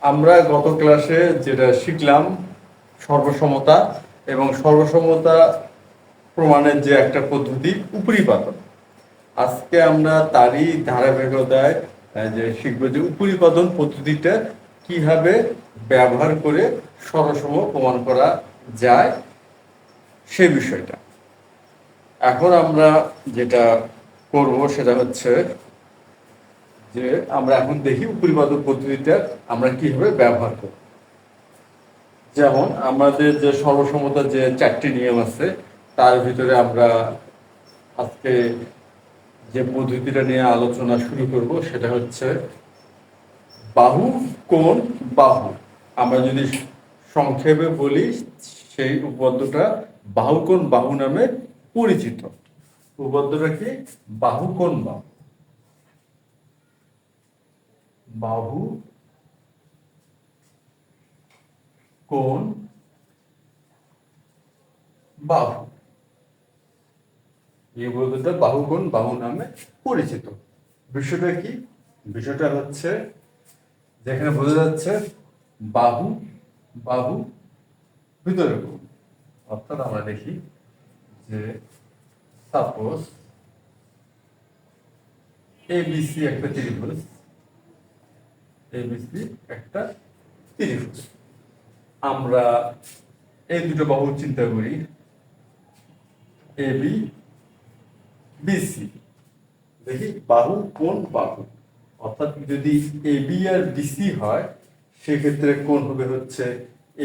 আমরা গত ক্লাসে যেটা শিখলাম সর্বসমতা এবং সর্বসমতা প্রমাণের যে একটা পদ্ধতি উপরিপাতন। আজকে আমরা তারই ধারাবাহিকতায় যে শিখবো যে উপরিপাতন পদ্ধতিটা কিভাবে ব্যবহার করে সরসম প্রমাণ করা যায় সে বিষয়টা। এখন আমরা যেটা করব সেটা হচ্ছে যে আমরা এখন দেখি উপরিপাতন পদ্ধতিটা আমরা কিভাবে ব্যবহার করব। যেমন আমাদের যে সর্বসমতার যে 4টি নিয়ম আছে তার ভিতরে আমরা আজকে যে পদ্ধতিটা নিয়ে আলোচনা শুরু করব সেটা হচ্ছে বাহু কোণ বাহু। আমরা যদি সংক্ষেপে বলি সেই উপপাদ্যটা বাহু কোণ বাহু নামে পরিচিত। উপপাদ্যটা কি? বাহু কোণ বাহু। বাহু কোণ বাহু, এই উপপাদ্যটা বাহু কোণ বাহু নামে পরিচিত। বিষয়টা কি? বিষয়টা হচ্ছে যেখানে বোঝা যাচ্ছে বাহু বাহু ভিতরে কোণ। অর্থাৎ আমরা দেখি যে সাপোজ এবিসি একটা ত্রিভুজ, এবিসি একটা ত্রিভুজ। আমরা এই দুটো বাহু চিন্তা করি, এবি বিসি। দেখি বাহু কোণ বাহু, অর্থাৎ যদি এবি আর বিসি হয় সেক্ষেত্রে কোণ হবে হচ্ছে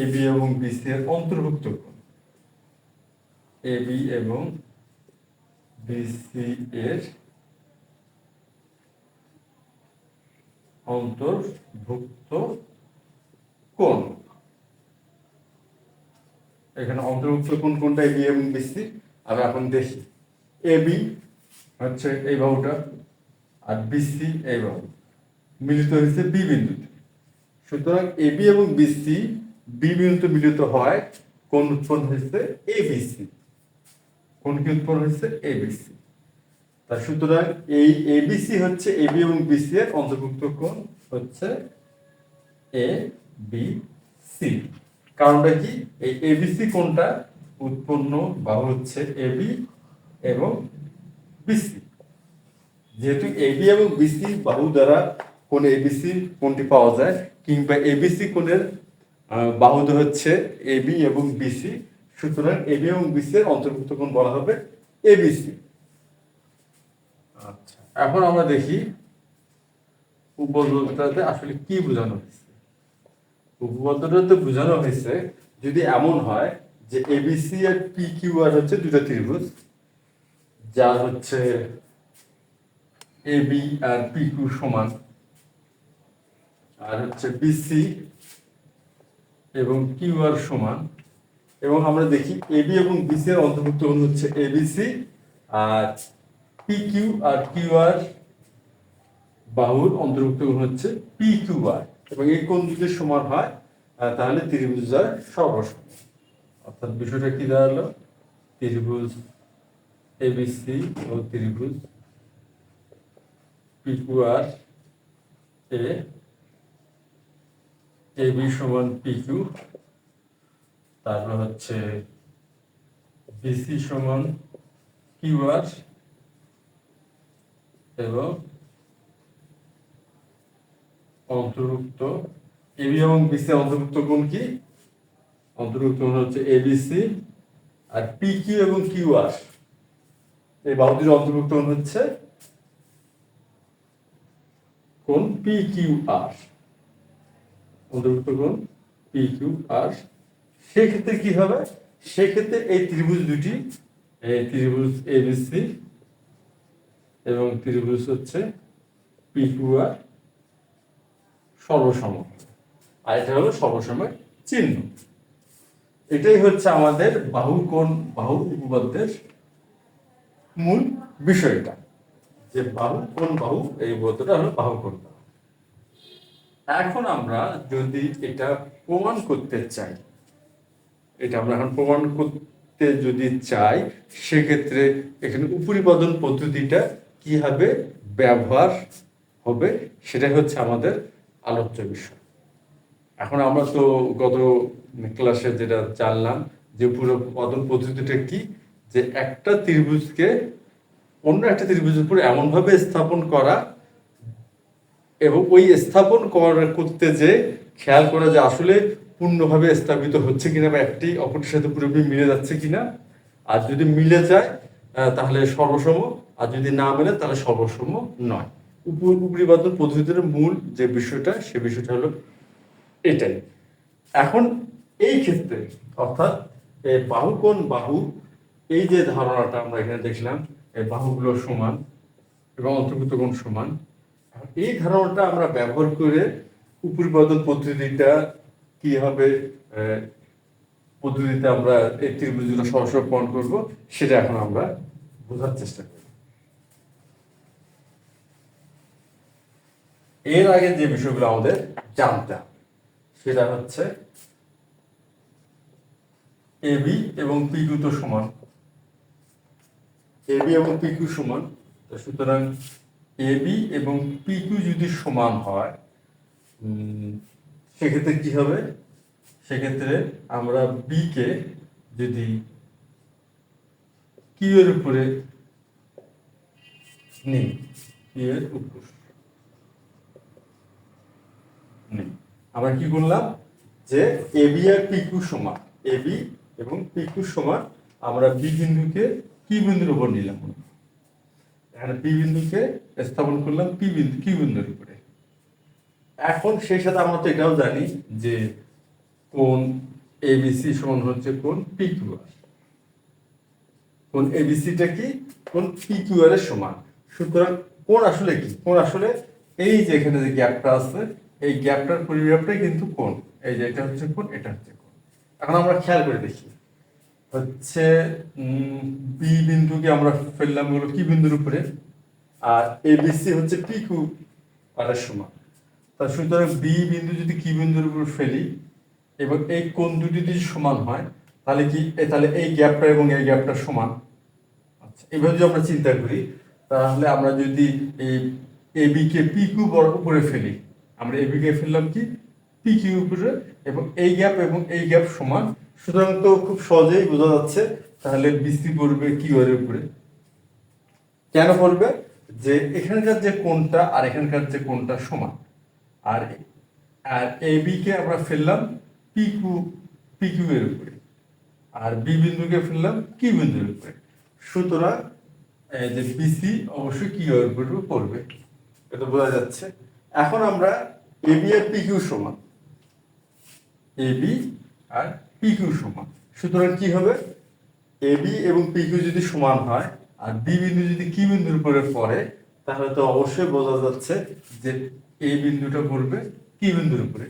এবি এবং বিসি এর অন্তর্ভুক্ত কোণ। এবি এবং বিসি এর অন্তর্ভুক্ত কোণ। এখানে অন্তর্ভুক্ত কোণ কোনটা? এবি এবং বিসি। আমরা এখন দেখি এবি হচ্ছে এই বাহুটা আর বিসি এই বাহু মিলিত হয়েছে বি বিন্দুতে। সুতরাং এবি এবং বিসি বি বিন্দুতে মিলিত হয় কোণ উৎপন্ন হয়েছে এবিসি। কোণ কি উৎপন্ন হয়েছে? এবিসি। তা সুতরাং এই এবিসি হচ্ছে এবি এবং বিসি এর অন্তর্ভুক্ত কোণ হচ্ছে এ বি সি। কারণটা কি? এই এবিসি কোণটা উৎপন্ন বাহু হচ্ছে এবি এবং বিসি। যেহেতু এবি এবং বিসি বাহু দ্বারা কোণ এবিসি কোণটি পাওয়া যায়, কিংবা এবিসি কোণের বাহুতে হচ্ছে এবি এবং বিসি, সুতরাং এবি এবং বিসি এর অন্তর্ভুক্ত কোণ বলা হবে এবিসি। আচ্ছা, এখন আমরা দেখি উপপাদ্যটাতে আসলে কি বোঝানো হয়েছে। উপপাদ্যটাতে বোঝানো হয়েছে যদি এমন হয় যে এবিসি আর পি কিউ আর হচ্ছে দুটো ত্রিভুজ, যার হচ্ছে এবি আর পি কিউ সমান, আর হচ্ছে বিসি এবং কিউ আর সমান, এবং আমরা দেখি এবি এবং বিসি এর অন্তর্ভুক্ত কোণ হচ্ছে এবিসি, আর P Q R Q R বাহুর অন্তর্ভুক্ত কোণ হচ্ছে পি কিউ আর, এবং এই কোণ যদি সমান হয় তাহলে ত্রিভুজ হয় সর্বসম। অর্থাৎ বিষয়টা কি দাঁড়ালো? ত্রিভুজ এবিসি ও ত্রিভুজ P Q R A AB সমান পি কিউ, তারপর হচ্ছে বিসি সমান কিউ আর, এবং অন্তর্ভুক্ত এবি এবং বিসি অন্তর্ভুক্ত কোণ কি? অন্তর্ভুক্ত কোণ হচ্ছে এবিসি, আর পি কিউ এবং কিউ আর এই বাহুটির অন্তর্ভুক্ত কোণ হচ্ছে কোণ পি কিউ আর, অন্তর্ভুক্ত কোণ পি কিউ আর। সেক্ষেত্রে কি হবে? সেক্ষেত্রে এই ত্রিভুজ দুটি, এই ত্রিভুজ এবিসি এবং ত্রিভুজ হচ্ছে পি কিউ আর সর্বসম, আর এটা হলো সর্বসমের চিহ্ন। এটাই হচ্ছে আমাদের বাহু কোণ বাহু উপপাদ্যের মূল বিষয়টা, যে বাহু কোণ বাহু, এই উপপাদ্যটা হলো বাহু কোণ বাহু। এখন আমরা যদি এটা প্রমাণ করতে চাই, এটা আমরা এখন প্রমাণ করতে যদি চাই, সেক্ষেত্রে এখানে উপরিপাতন পদ্ধতিটা কিভাবে ব্যবহার হবে সেটাই হচ্ছে আমাদের আলোচ্য বিষয়। এখন আমরা তো গত ক্লাসে যেটা জানলাম যে পুরো পদন পদ্ধতিটা কি, যে একটা ত্রিভুজকে অন্য একটা ত্রিভুজের উপর এমন ভাবে স্থাপন করা এবং ওই স্থাপন করতে যে খেয়াল করা যে আসলে পূর্ণভাবে স্থাপিত হচ্ছে কিনা বা একটি অপরটির সাথে পুরোপুরি মিলে যাচ্ছে কিনা। আর যদি মিলে যায় তাহলে সর্বসম, আর যদি না মেলে তাহলে সর্বসম নয়। উপরিপাতন পদ্ধতির মূল যে বিষয়টা সে বিষয়টা হলো এটাই। এখন এই ক্ষেত্রে অর্থাৎ বাহু কোণ বাহু, এই যে ধারণাটা আমরা এখানে দেখলাম এই বাহুগুলো সমান এবং অন্তর্ভুক্ত কোণ সমান, এই ধারণাটা আমরা ব্যবহার করে উপরিপাতন পদ্ধতিটা কি হবে পদ্ধতিতে আমরা এই ত্রিভুজগুলো সরাসরি প্রমাণ করব, সেটা এখন আমরা বোঝার চেষ্টা করি। এর আগে যে বিষয়গুলো আমাদের জানতে হবে সেটা হচ্ছে এবি এবং পিকিউ তো সমান, এবি এবং পিকিউ সমান, সুতরাং এবি এবং পিকিউ যদি সমান হয় সেক্ষেত্রে কি হবে, সেক্ষেত্রে আমরা বি কে যদি কিউ এর উপরে নিই, কিউ এর উপর নিই, আমরা কি করলাম যে এবি আর পিকিউ সমান, এবি এবং পিকিউ সমান, আমরা বি বিন্দুকে কি বিন্দুর উপর নিলাম, এখানে পি বিন্দুকে স্থাপন করলাম পি বিন্দু কিউ বিন্দুর উপরে। এখন সেই সাথে আমরা তো এটাও জানি যে কোণ এবিসি সমান হচ্ছে কোণ পিকিউআর, কোণ এবিসিটা কি কোণ পিকিউআর এর সমান। সুতরাং কোণ আসলে কি, কোণ আসলে এই যে এখানে যে গ্যাপটা আছে এই গ্যাপটার পরিমাপটাই কিন্তু কোণ, এই যে এটা হচ্ছে কোণ, এটা হচ্ছে কোণ। এখন আমরা খেয়াল করে দেখি হচ্ছে বি বিন্দুকে আমরা ফেললাম হলো কি বিন্দুর উপরে, আর এবিসি হচ্ছে পিকিউ আর এর সমান। তা সুতরাং বি বিন্দু যদি কি বিন্দুর উপর ফেলি এবং এই কোণ দুটি যদি সমান হয় তাহলে কি, তাহলে এই গ্যাপটা এবং এই গ্যাপটা সমান। আচ্ছা, এভাবে যদি আমরা চিন্তা করি তাহলে আমরা যদি এই এবি কে পিকিউ উপরে ফেলি, আমরা এবি কে ফেললাম কি পিকিউ উপরে এবং এই গ্যাপ সমান, সুতরাং তো খুব সহজেই বোঝা যাচ্ছে তাহলে বিসি পড়বে কিউ এর উপরে। কেন পড়বে, যে এখানকার যে কোণটা আর এখানকার যে কোণটা সমান, আর আর এবি কে আমরা ফেললাম পিকিউ এর উপরে, আর বি বিন্দুকে ফেললাম কি বিন্দুর উপরে, সুতরাং যে বিসি অবশ্যই কিউ এর উপরে পড়বে, এটা বোঝা যাচ্ছে। এখন আমরা এবি আর পিকিউ সমান, এবি আর পিকিউ সমান, সুতরাং কি হবে, এবি এবং পিকিউ যদি সমান হয় আর বি বিন্দু যদি কি বিন্দুর উপরে পড়ে তাহলে তো অবশ্যই বোঝা যাচ্ছে যে এই বিন্দুটা পড়বে কি বিন্দুর উপরে,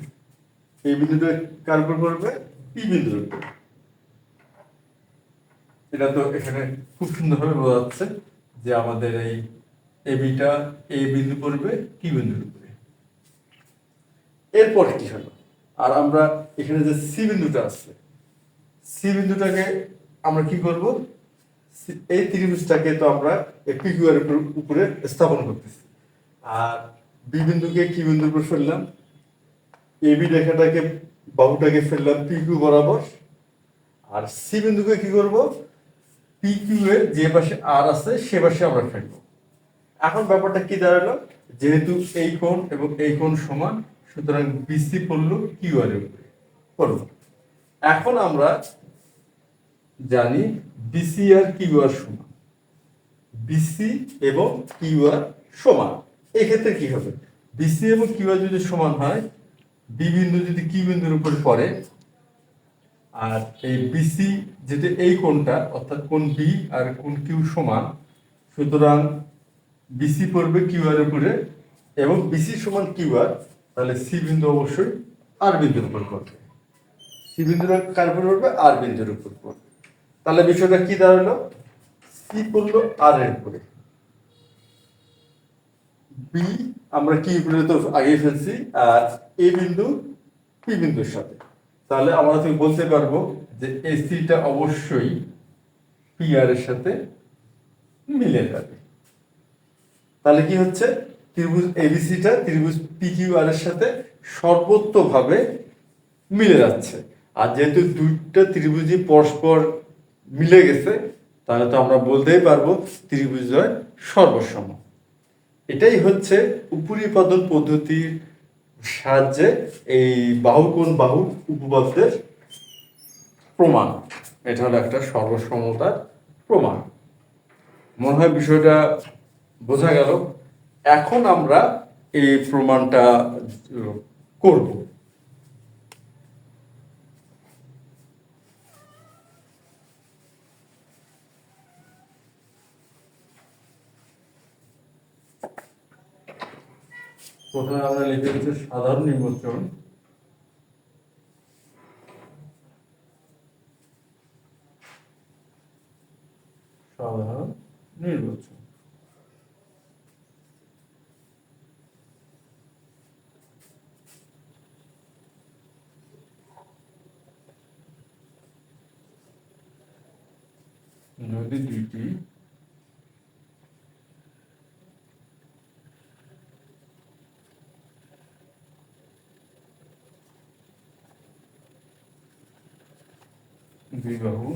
এই বিন্দুটা কার উপর পড়বে পি বিন্দুর উপরে। এটা তো এখানে খুব সুন্দরভাবে বোঝা যাচ্ছে যে আমাদের এই এবিটা এই বিন্দু পড়বে কি বিন্দুর উপরে। এরপর কি হলো, আর আমরা এখানে যে সি বিন্দুটা আছে, সি বিন্দুটাকে আমরা কি করব, এই ত্রিভুজটাকে তো আমরা পিকিউ এর উপরে স্থাপন করতেছি, আর বি বিন্দুকে কি বিন্দুর উপর ফেললাম, এবি রেখাটাকে বাহুটাকে ফেললাম পিকিউ বরাবর, আর সি বিন্দুকে কি করব পিকিউ এর যে পাশে আর আছে সে পাশে আমরা ফেলবো। এখন ব্যাপারটা কি দাঁড়ালো, যেহেতু এই কোণ এবং এই কোণ সমান সুতরাং বিসি পড়লো কিউ আর এর উপরে পড়লো। এখন আমরা জানি বিসি আর কিউ আর সমান, বিসি এবং কিউ আর সমান, এই ক্ষেত্রে কি হবে, বিসি এবং কিউ আর যদি সমান হয়, বি বিন্দু যদি কি বিন্দুর উপরে পড়ে, আর এই বিসি যেটা এই কোণটা অর্থাৎ কোণ বি আর কোণ কিউ সমান, সুতরাং বিসি পড়বে কিউ আর উপরে এবং বিসি সমান কিউ আর, তাহলে সি বিন্দু অবশ্যই আর বিন্দুর উপর পড়বে, সি বিন্দুটা কার উপর পড়বে আর বিন্দুর উপর পড়বে। তাহলে বিষয়টা কি দাঁড়ালো, সি পড়লো আর এর উপরে, বি আমরা কি উপরে তো আগেই ফেলছি, আর এ বিন্দু পি বিন্দুর সাথে, তাহলে আমরা তুমি বলতে পারবো যে এই সিটা অবশ্যই পি আর এর সাথে মিলে যাবে। তাহলে কি হচ্ছে, ত্রিভুজ এবিসিটা ত্রিভুজ পিকিউ আর এর সাথে সর্বোচ্চভাবে মিলে যাচ্ছে। আর যেহেতু দুইটা ত্রিভুজই পরস্পর মিলে গেছে, তাহলে তো আমরা বলতেই পারবো ত্রিভুজদ্বয় সর্বসম। এটাই হচ্ছে উপরিপাদন পদ্ধতির সাহায্যে এই বাহু কোণ বাহু উপপাদ্যের প্রমাণ। এটা হলো একটা সর্বসমতার প্রমাণ। মনে হয় বিষয়টা বোঝা গেল। এখন আমরা এই প্রমাণটা করব। প্রথমে আমরা লিখে দিচ্ছি সাধারণ নির্বাচন। সাধারণ নির্বাচন যদি দুইটি দুই বাহু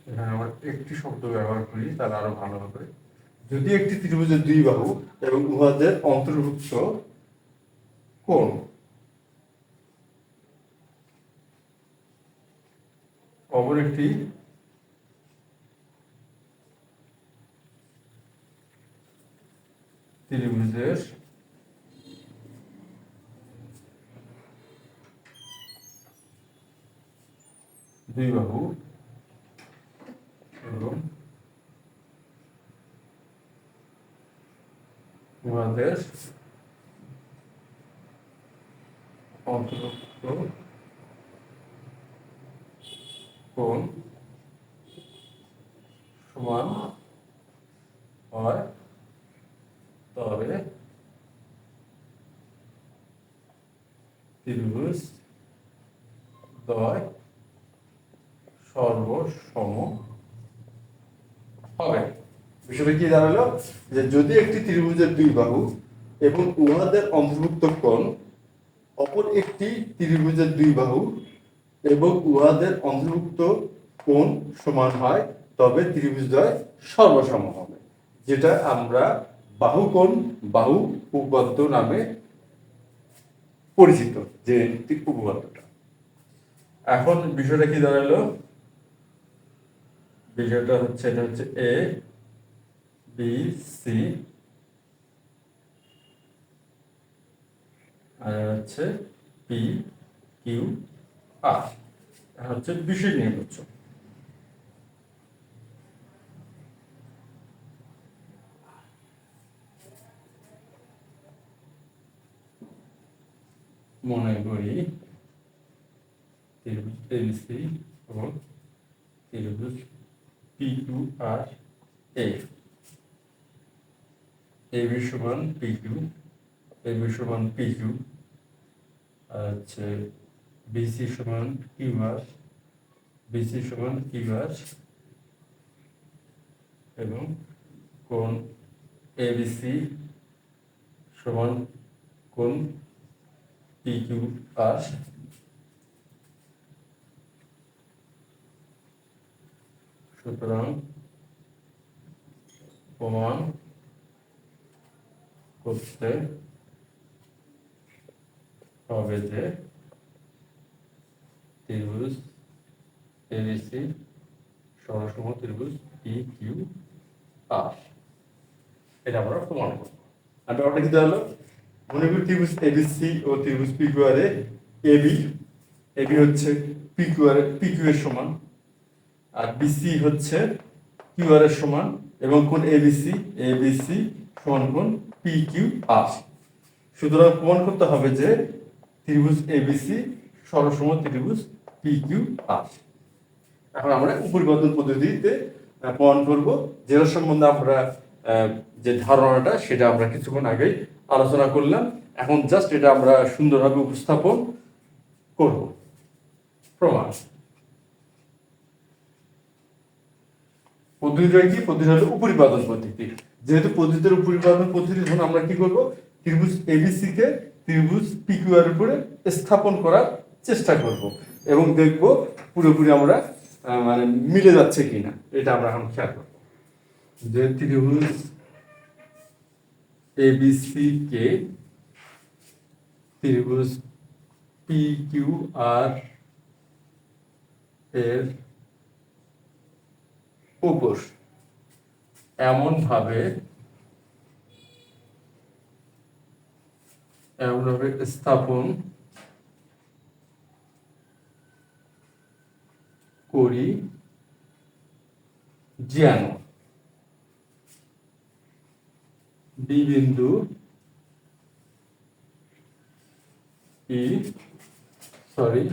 এখানে আমরা একটি শব্দ ব্যবহার করি তাহলে আরো ভালো হবে। যদি একটি ত্রিভুজের দুই বাহু এবং উহাদের অন্তর্ভুক্ত কোণ অপর একটি ত্রিভুজের দুই বাহু এবং উহাদের অন্তর্ভুক্ত কোণ সমান হয়, তবে ত্রিভুজ দ্বয় সর্বসম হবে। বিষয়টা কি দাঁড়ালো যে যদি একটি ত্রিভুজের দুই বাহু এবং উহাদের অন্তর্ভুক্ত কোণ অপর একটি ত্রিভুজের দুই বাহু এবং উহাদের অন্তর্ভুক্ত কোণ সমান হয়, তবে ত্রিভুজদ্বয় সর্বসম হবে, যেটা আমরা বাহু কোণ বাহু উপপাদ্য নামে পরিচিত যে উপপাদ্যটা। এখন বিষয়টা কি দাঁড়ালো, বিষয়টা হচ্ছে এটা হচ্ছে এ বি সি আর হচ্ছে পি কিউ আর হচ্ছে বিষয় নির্বাচন। মনে করি ত্রিভুজ এবিসি এবং ত্রিভুজ পি কিউ আর এ, এবি সমান পি কিউ, এবি সমান পি কিউ, আর হচ্ছে বিসি সমান কিউ আর, বিসি সমান কিউ আর, এবং কোণ এবিসি সমান কোণ পি কিউ আর। সুতরাং প্রমাণ করতে হবে যে ত্রিভুজ এবিসি সর্বসম ত্রিভুজ পি কিউ আর। এটা আমরা প্রমাণ করব। আর ব্যাপারটা কি দাঁড়ালো, মনে করি ত্রিভুজ এবিসি ও ত্রিভুজ P Q R A AB, AB হচ্ছে P Q R P Q এর সমান, আর বিসি হচ্ছে কিউ আর এর সমান, এবং কোণ এবিসি এবিসি সমান কোণ পি কিউ আর। সুতরাং প্রমাণ করতে হবে যে ত্রিভুজ এবিসি সর্বসম ত্রিভুজ পি কিউ আর। এখন আমরা উপরিপাদন পদ্ধতিতে প্রমাণ করব, যেটার সম্বন্ধে আমরা যে ধারণাটা সেটা আমরা কিছুক্ষণ আগেই আলোচনা করলাম। এখন জাস্ট এটা আমরা সুন্দরভাবে উপস্থাপন করব। প্রমাণ পদ্ধতিটা কি? পদ্ধতিটা হলো উপরিপাদন পদ্ধতি। যেহেতু পদ্ধতির উপরিপাদন পদ্ধতি, ধরুন আমরা কি করব, ত্রিভুজ এবিসি কে ত্রিভুজ পিকিউ এর উপরে স্থাপন করার চেষ্টা করব এবং দেখব পুরোপুরি আমরা মানে মিলে যাচ্ছে কিনা, এটা আমরা এখন খেয়াল করব। যে ত্রিভুজ এবিসি কে ত্রিভুজ পিকিউ আর এর উপর এমনভাবে স্থাপন করি যেন বি বিন্দু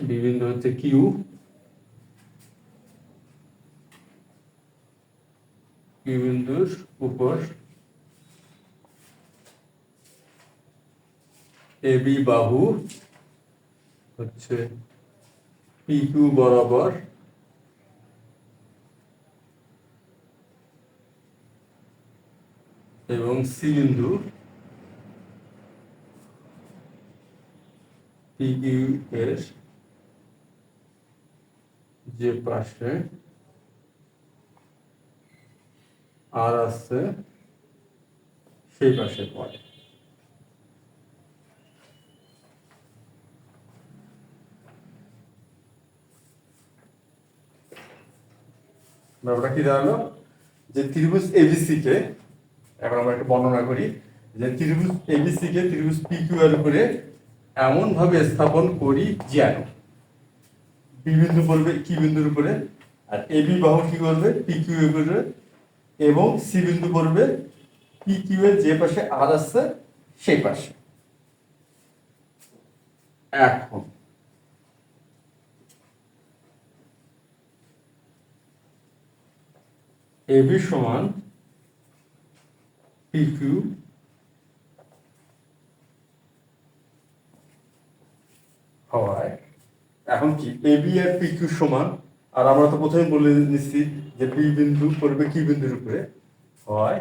বি বিন্দু হচ্ছে কিউ, বিন্দুর উপর এবি বাহু হচ্ছে পিকিউ বরাবর এবং সি বিন্দু পিকিউ এর যে পাশে আর আছে সেই পাশে পড়ে। ব্যাপারটা কি দাঁড়ালো, যে ত্রিভুজ এবিসি কে, এখন আমরা একটু বর্ণনা করি, যে ত্রিভুজ এবিসি কে ত্রিভুজ পিকিউ এর উপরে এমন ভাবে স্থাপন করি যেন বি বিন্দু পড়বে কি বিন্দুর উপরে, আর এবি বাহু কি করবে পিকিউ এর উপরে, এবং সি বিন্দু পড়বে পিকিউ এর যে পাশে আর আছে সেই পাশে। এখন এবি সমান পিকিউ হওয়ায় এখন কি এবি আর পিকিউ সমান, আর আমরা তো প্রথমে বলে নিচ্ছি যে বি বিন্দু পড়বে কি বিন্দুর উপরে, হয়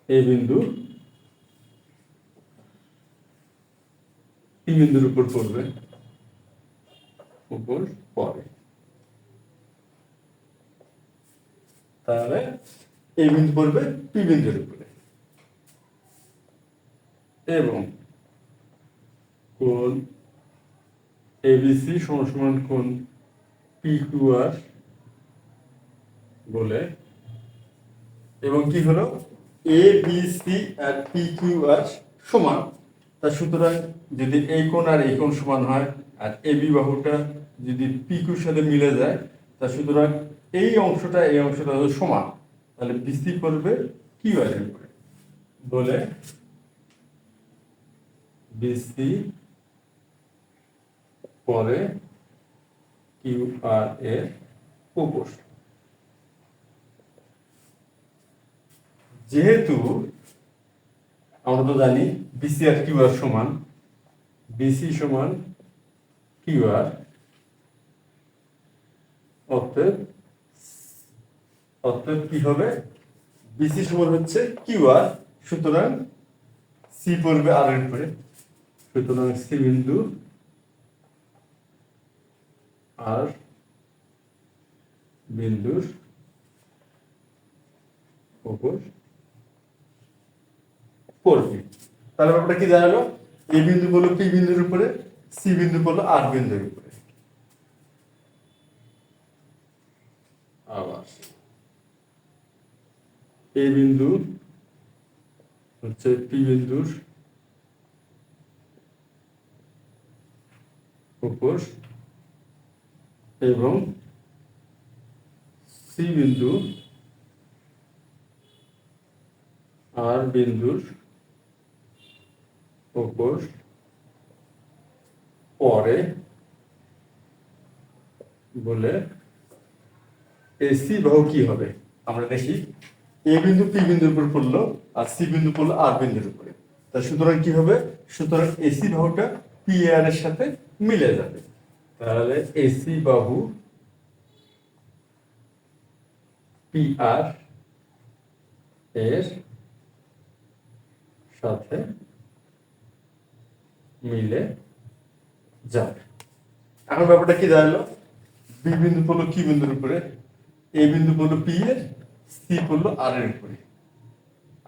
এ বিন্দু পি বিন্দুর উপর পড়বে, উপর পড়ে, তাহলে এ বিন্দু পড়বে পি বিন্দুর উপরে এবং কোণ এবিসি সমান কোণ পিকিউআর বলে, এবং কি হলো A B C R PQR সমান। তা সুতরাং যদি এই কোণ আর এই কোণ সমান হয় আর এবি বাহুটা যদি পিকিউর সাথে মিলে যায়, তা সুতরাং এই অংশটা এই অংশটা সমান, তাহলে বিসি করবে কিউ আর এর উপরে বলে বিসি পরে কিউ আর এর উপর। যেহেতু আমরা তো জানি বিসি আর কিউ আর সমান, বিসি সমান কিউ আর, অতএব কি হবে, বিসি সমান হচ্ছে কিউ আর, সুতরাং সি পড়বে আর এর উপরে, সুতরাং সি বিন্দু আর বিন্দুর উপর পড়বে। তাহলে ব্যাপারটা কি দাঁড়ালো, এ বিন্দু বললো পি বিন্দুর উপরে, সি বিন্দু বললো আর বিন্দুর উপরে। আবার এ বিন্দু হচ্ছে পি বিন্দুর উপর এবং সি বিন্দু আর বিন্দুর উপর পরে বলে এসি বাহু কি হবে আমরা দেখি। এ বিন্দু পি বিন্দুর উপর পড়লো আর সি বিন্দু পড়লো আর বিন্দুর উপরে। তা সুতরাং কি হবে, সুতরাং এসি বাহুটা পি আর এর সাথে মিলে যাবে। তাহলে এসি বাহু পি আর এর সাথে মিলে যাবে। এখন ব্যাপারটা কি দাঁড়ালো, বি বিন্দু পড়লো কি বিন্দুর উপরে, এ বিন্দু পড়লো পি এর, সি পড়লো আর এর উপরে,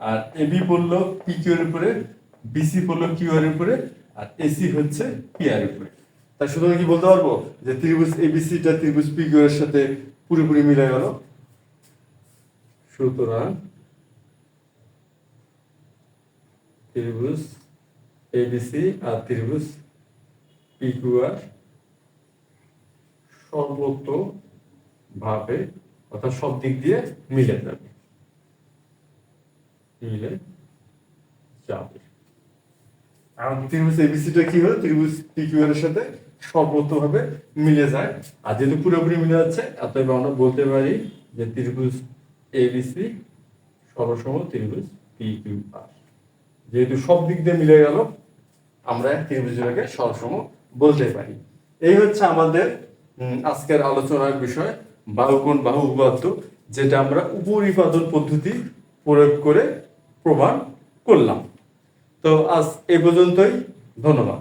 আর এ বি পড়লো পি কিউ এর উপরে, বিসি পড়লো কিউ আর এর উপরে, আর এসি হচ্ছে পি আর এর উপরে। তাই সুতরাং কি বলতে পারবো যে ত্রিভুজ এবিসিটা ত্রিভুজ পি কিউ এর সাথে পুরোপুরি মিলে গেল। সুতরাং ত্রিভুজ এবিসি আর ত্রিভুজ পি কিউ আর সর্বতোভাবে অর্থাৎ সব দিক দিয়ে মিলে যাবে, মিলে যাবে। আর ত্রিভুজ এবিসিটা কি হলো, ত্রিভুজ পি কিউ আর এর সাথে সর্বতোভাবে মিলে যায়। আর যেহেতু পুরোপুরি মিলে যাচ্ছে, অতএব আমরা বলতে পারি যে ত্রিভুজ এবিসি সর্বসম ত্রিভুজ পি কিউ আর। যেহেতু সব দিক দিয়ে মিলে গেল, আমরা ত্রিভুজটাকে সর্বসম বলতে পারি। এই হচ্ছে আমাদের আজকের আলোচনার বিষয়, বাহুকোণ বাহু উপপাদ্য, যেটা আমরা উপরিপাদন পদ্ধতি প্রয়োগ করে প্রমাণ করলাম। তো আজ এই পর্যন্তই, ধন্যবাদ।